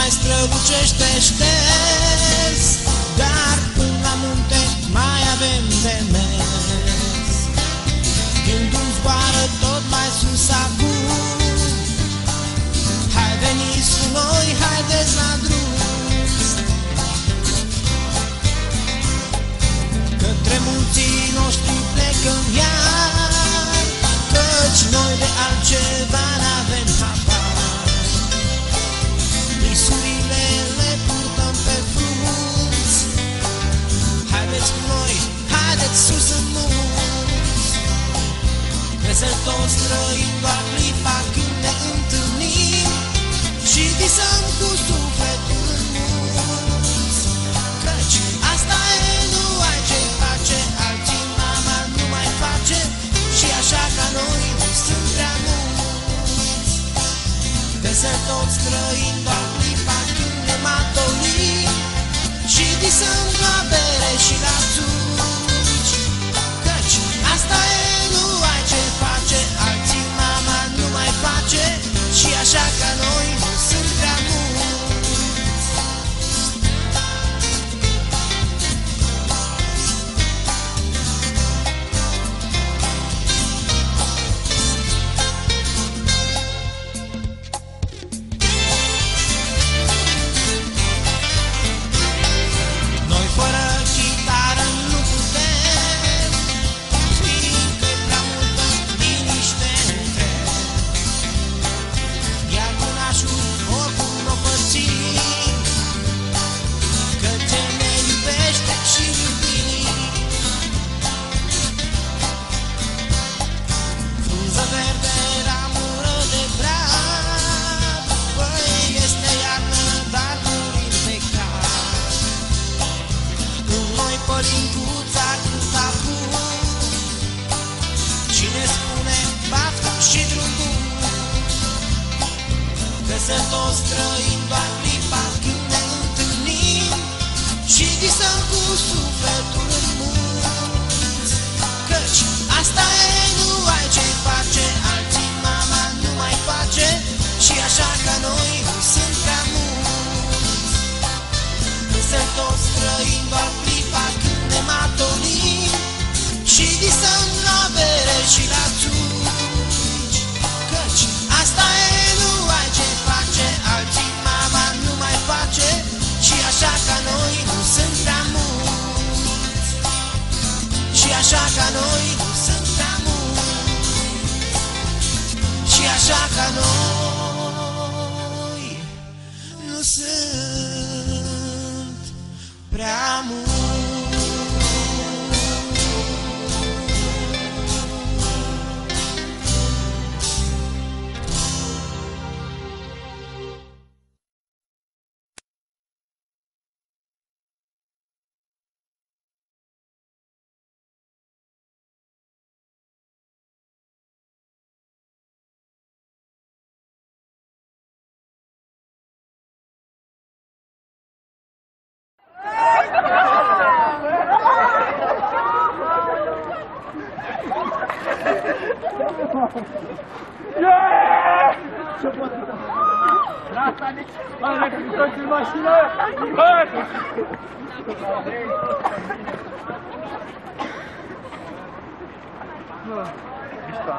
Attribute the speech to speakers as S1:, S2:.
S1: mai strălucește șters, dar până la munte mai avem de mers. Gândul zboară tot mai sus acum, hai veniți cu noi, haideți la drum. Către munții noștri plecăm iar, căci noi de altceva n-avem habar. Visurile le purtăm pe frunți, haideți cu noi, haideți sus în munți. Crezăm toți trăim doar clipa când ne întâlnim și visăm cu sufletul în munți. Căci asta e, nu ai ce face, alții mama nu mai face, și așa ca noi nu sunt prea mulți. Crezăm toți trăim doar clipa când ne matolim și visăm la bere și la țuci. Căci asta e, nu ai ce face, alții mama nu mai face, și așa ca noi nu sunt prea mulți. Noi fără chitară nu putem, fiindcă e prea multă liniște între. Iar cunașul oricum n-o părțim, că ce ne iubește și iubim. Frunză verde, ramură de brad, băi, este iarnă, dar murim de cald. Când noi părincuța cânta bun, cine spune baftă și drum bun. Că să toți trăim doar clipa când ne întâlnim și visăm cu sufletul în munți. Căci asta e, nu ai ce face, alții mama nu mai face, și așa ca noi nu sunt prea mulți. Că să toți trăim doar clipa când ne matolim și visăm la bere și la țuci. Căci asta e, nu ai ce face, alții mama nu mai face, și așa ca noi nu sunt prea mulți. Și așa ca noi nu sunt prea mulți. Și așa ca noi nu sunt prea mulți.
S2: Ce poate da? Asta nici... Hai, recrutați în mașină! Hai! Mișto,